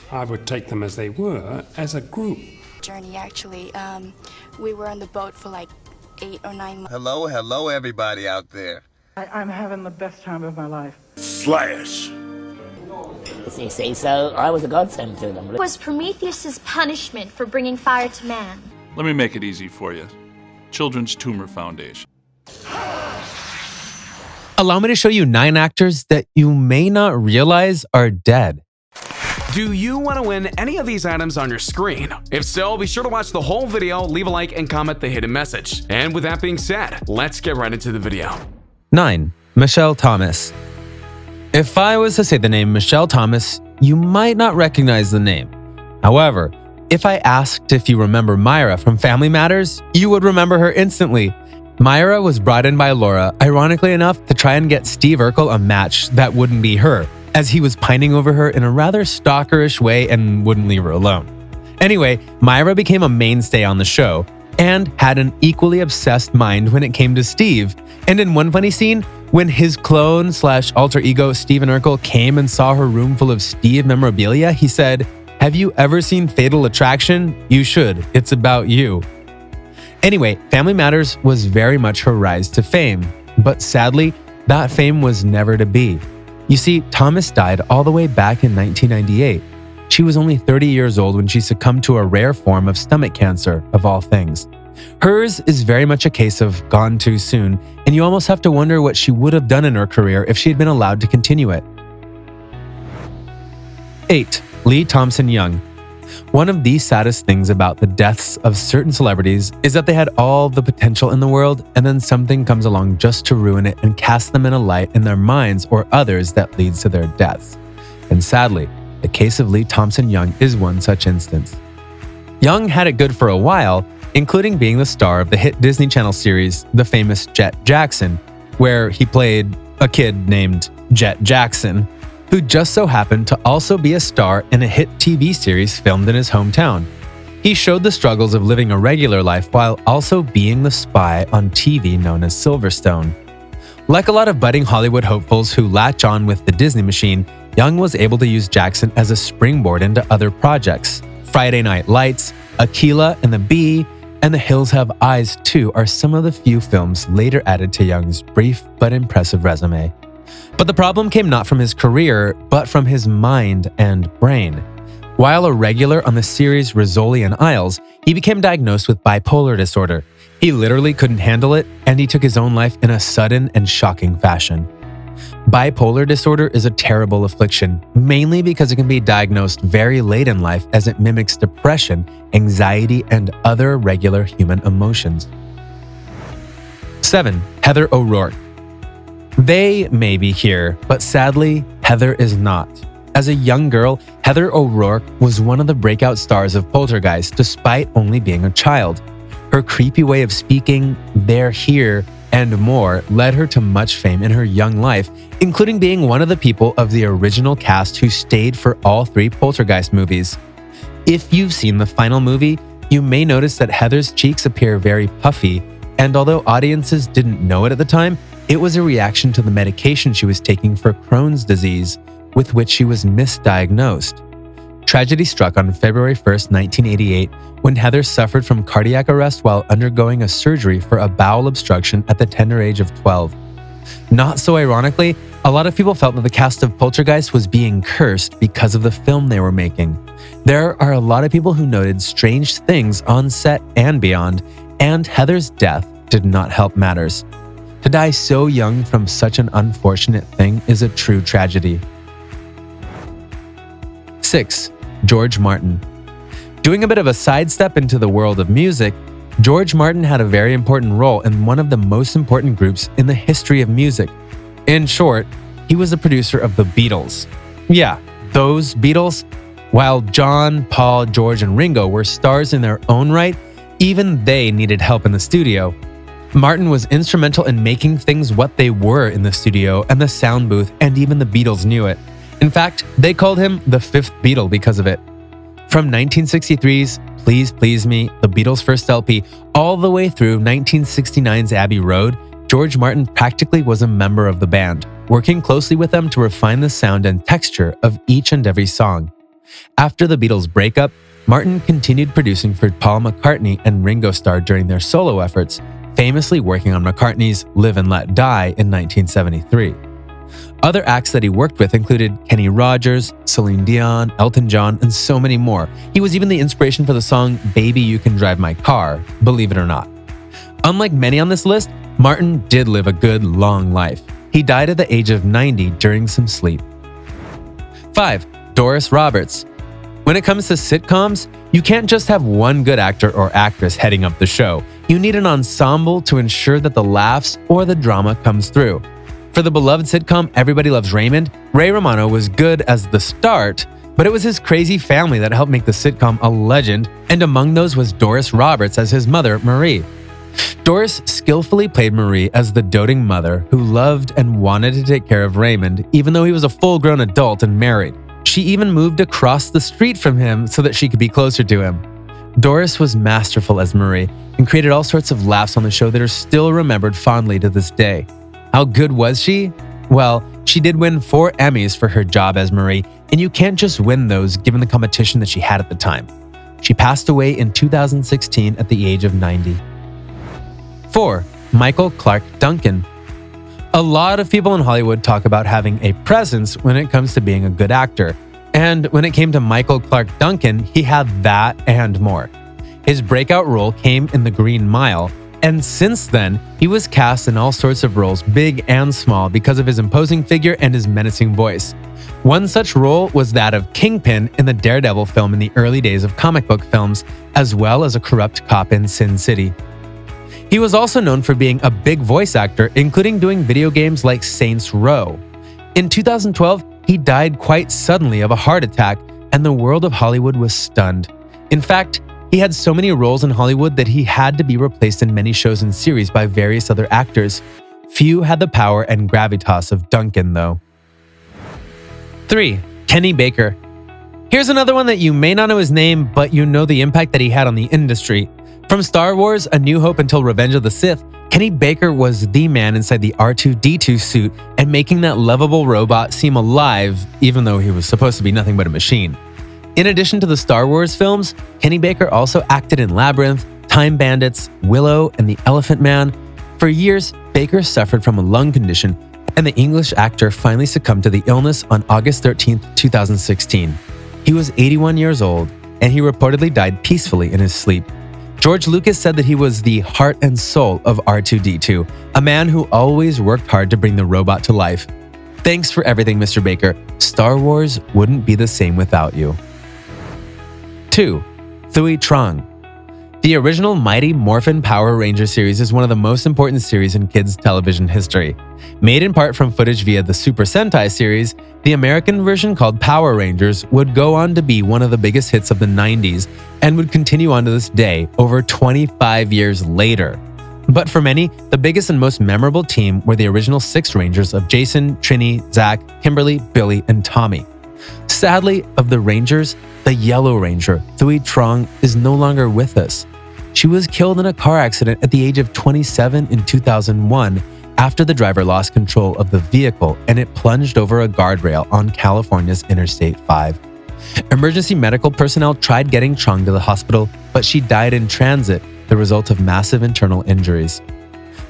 I would take them as they were, as a group. Journey, actually. We were on the boat for like 8 or 9 months. Hello, everybody out there. I'm having the best time of my life. Slash. If they say so, I was a godsend to them. It was Prometheus's punishment for bringing fire to man. Let me make it easy for you. Children's Tumor Foundation. Allow me to show you 9 actors that you may not realize are dead. Do you want to win any of these items on your screen? If so, be sure to watch the whole video, leave a like, and comment the hidden message. And with that being said, let's get right into the video. 9. Michelle Thomas. If I was to say the name Michelle Thomas, you might not recognize the name. However, if I asked if you remember Myra from Family Matters, you would remember her instantly. Myra was brought in by Laura, ironically enough, to try and get Steve Urkel a match that wouldn't be her, as he was pining over her in a rather stalkerish way and wouldn't leave her alone. Anyway, Myra became a mainstay on the show and had an equally obsessed mind when it came to Steve. And in one funny scene, when his clone / alter ego Steven Urkel came and saw her room full of Steve memorabilia, he said, "Have you ever seen Fatal Attraction? You should. It's about you." Anyway, Family Matters was very much her rise to fame, but sadly, that fame was never to be. You see, Thomas died all the way back in 1998. She was only 30 years old when she succumbed to a rare form of stomach cancer, of all things. Hers is very much a case of gone too soon, and you almost have to wonder what she would have done in her career if she had been allowed to continue it. 8. Lee Thompson Young. One of the saddest things about the deaths of certain celebrities is that they had all the potential in the world, and then something comes along just to ruin it and cast them in a light in their minds or others that leads to their deaths. And sadly, the case of Lee Thompson Young is one such instance. Young had it good for a while, including being the star of the hit Disney Channel series The Famous Jet Jackson, where he played a kid named Jet Jackson, who just so happened to also be a star in a hit TV series filmed in his hometown. He showed the struggles of living a regular life while also being the spy on TV known as Silverstone. Like a lot of budding Hollywood hopefuls who latch on with the Disney machine, Young was able to use Jackson as a springboard into other projects. Friday Night Lights, Aquila and the Bee, and The Hills Have Eyes 2 are some of the few films later added to Young's brief but impressive resume. But the problem came not from his career, but from his mind and brain. While a regular on the series Rizzoli and Isles, he became diagnosed with bipolar disorder. He literally couldn't handle it, and he took his own life in a sudden and shocking fashion. Bipolar disorder is a terrible affliction, mainly because it can be diagnosed very late in life as it mimics depression, anxiety, and other regular human emotions. 7. Heather O'Rourke. They may be here, but sadly, Heather is not. As a young girl, Heather O'Rourke was one of the breakout stars of Poltergeist despite only being a child. Her creepy way of speaking, "they're here," and more led her to much fame in her young life, including being one of the people of the original cast who stayed for all 3 Poltergeist movies. If you've seen the final movie, you may notice that Heather's cheeks appear very puffy, and although audiences didn't know it at the time, it was a reaction to the medication she was taking for Crohn's disease, with which she was misdiagnosed. Tragedy struck on February 1st, 1988, when Heather suffered from cardiac arrest while undergoing a surgery for a bowel obstruction at the tender age of 12. Not so ironically, a lot of people felt that the cast of Poltergeist was being cursed because of the film they were making. There are a lot of people who noted strange things on set and beyond, and Heather's death did not help matters. To die so young from such an unfortunate thing is a true tragedy. 6. George Martin. Doing a bit of a sidestep into the world of music, George Martin had a very important role in one of the most important groups in the history of music. In short, he was the producer of the Beatles. Yeah, those Beatles. While John, Paul, George, and Ringo were stars in their own right, even they needed help in the studio. Martin was instrumental in making things what they were in the studio and the sound booth, and even the Beatles knew it. In fact, they called him the fifth Beatle because of it. From 1963's Please Please Me, the Beatles' first LP, all the way through 1969's Abbey Road, George Martin practically was a member of the band, working closely with them to refine the sound and texture of each and every song. After the Beatles' breakup, Martin continued producing for Paul McCartney and Ringo Starr during their solo efforts, famously working on McCartney's Live and Let Die in 1973. Other acts that he worked with included Kenny Rogers, Celine Dion, Elton John, and so many more. He was even the inspiration for the song Baby You Can Drive My Car, believe it or not. Unlike many on this list, Martin did live a good, long life. He died at the age of 90 during some sleep. 5. Doris Roberts. When it comes to sitcoms, you can't just have one good actor or actress heading up the show. You need an ensemble to ensure that the laughs or the drama comes through. For the beloved sitcom Everybody Loves Raymond, Ray Romano was good as the start, but it was his crazy family that helped make the sitcom a legend, and among those was Doris Roberts as his mother, Marie. Doris skillfully played Marie as the doting mother who loved and wanted to take care of Raymond, even though he was a full-grown adult and married. She even moved across the street from him so that she could be closer to him. Doris was masterful as Marie and created all sorts of laughs on the show that are still remembered fondly to this day. How good was she? Well, she did win 4 Emmys for her job as Marie, and you can't just win those given the competition that she had at the time. She passed away in 2016 at the age of 90. 4. Michael Clarke Duncan. A lot of people in Hollywood talk about having a presence when it comes to being a good actor, and when it came to Michael Clarke Duncan, he had that and more. His breakout role came in The Green Mile, and since then, he was cast in all sorts of roles, big and small, because of his imposing figure and his menacing voice. One such role was that of Kingpin in the Daredevil film in the early days of comic book films, as well as a corrupt cop in Sin City. He was also known for being a big voice actor, including doing video games like Saints Row. In 2012, he died quite suddenly of a heart attack, and the world of Hollywood was stunned. In fact, he had so many roles in Hollywood that he had to be replaced in many shows and series by various other actors. Few had the power and gravitas of Duncan, though. 3. Kenny Baker. Here's another one that you may not know his name, but you know the impact that he had on the industry. From Star Wars, A New Hope until Revenge of the Sith, Kenny Baker was the man inside the R2-D2 suit and making that lovable robot seem alive, even though he was supposed to be nothing but a machine. In addition to the Star Wars films, Kenny Baker also acted in Labyrinth, Time Bandits, Willow, and The Elephant Man. For years, Baker suffered from a lung condition, and the English actor finally succumbed to the illness on August 13, 2016. He was 81 years old, and he reportedly died peacefully in his sleep. George Lucas said that he was the heart and soul of R2-D2, a man who always worked hard to bring the robot to life. Thanks for everything, Mr. Baker. Star Wars wouldn't be the same without you. 2. Thuy Trang. The original Mighty Morphin Power Ranger series is one of the most important series in kids' television history. Made in part from footage via the Super Sentai series, the American version called Power Rangers would go on to be one of the biggest hits of the 90s and would continue on to this day, over 25 years later. But for many, the biggest and most memorable team were the original 6 Rangers of Jason, Trini, Zach, Kimberly, Billy, and Tommy. Sadly, of the Rangers, the Yellow Ranger, Thuy Trang, is no longer with us. She was killed in a car accident at the age of 27 in 2001 after the driver lost control of the vehicle and it plunged over a guardrail on California's Interstate 5. Emergency medical personnel tried getting Trang to the hospital, but she died in transit, the result of massive internal injuries.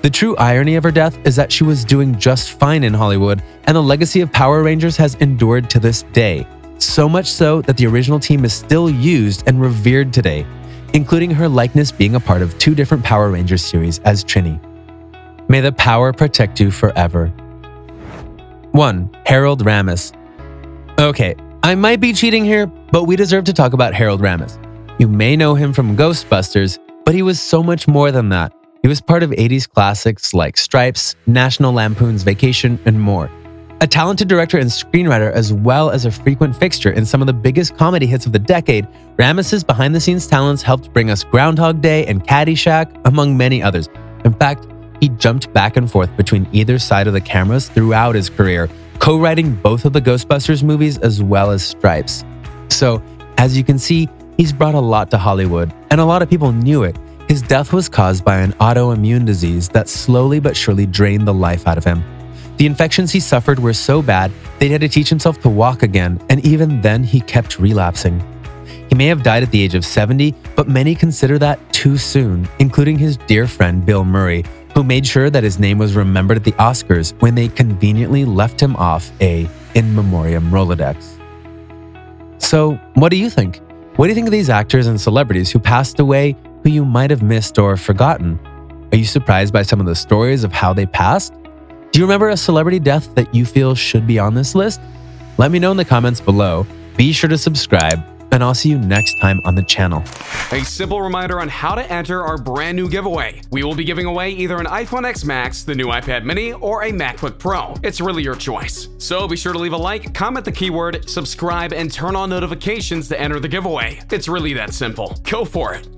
The true irony of her death is that she was doing just fine in Hollywood, and the legacy of Power Rangers has endured to this day. So much so that the original team is still used and revered today, including her likeness being a part of 2 different Power Rangers series as Trini. May the power protect you forever. 1. Harold Ramis. Okay, I might be cheating here, but we deserve to talk about Harold Ramis. You may know him from Ghostbusters, but he was so much more than that. He was part of 80s classics like Stripes, National Lampoon's Vacation, and more. A talented director and screenwriter, as well as a frequent fixture in some of the biggest comedy hits of the decade, Ramis's behind-the-scenes talents helped bring us Groundhog Day and Caddyshack, among many others. In fact, he jumped back and forth between either side of the cameras throughout his career, co-writing both of the Ghostbusters movies as well as Stripes. So, as you can see, he's brought a lot to Hollywood, and a lot of people knew it. His death was caused by an autoimmune disease that slowly but surely drained the life out of him. The infections he suffered were so bad that he had to teach himself to walk again, and even then he kept relapsing. He may have died at the age of 70, but many consider that too soon, including his dear friend Bill Murray, who made sure that his name was remembered at the Oscars when they conveniently left him off a in memoriam Rolodex. So, what do you think? What do you think of these actors and celebrities who passed away who you might have missed or forgotten? Are you surprised by some of the stories of how they passed? Do you remember a celebrity death that you feel should be on this list? Let me know in the comments below. Be sure to subscribe, and I'll see you next time on the channel. A simple reminder on how to enter our brand new giveaway. We will be giving away either an iPhone X Max, the new iPad mini, or a MacBook Pro. It's really your choice. So be sure to leave a like, comment the keyword, subscribe, and turn on notifications to enter the giveaway. It's really that simple. Go for it.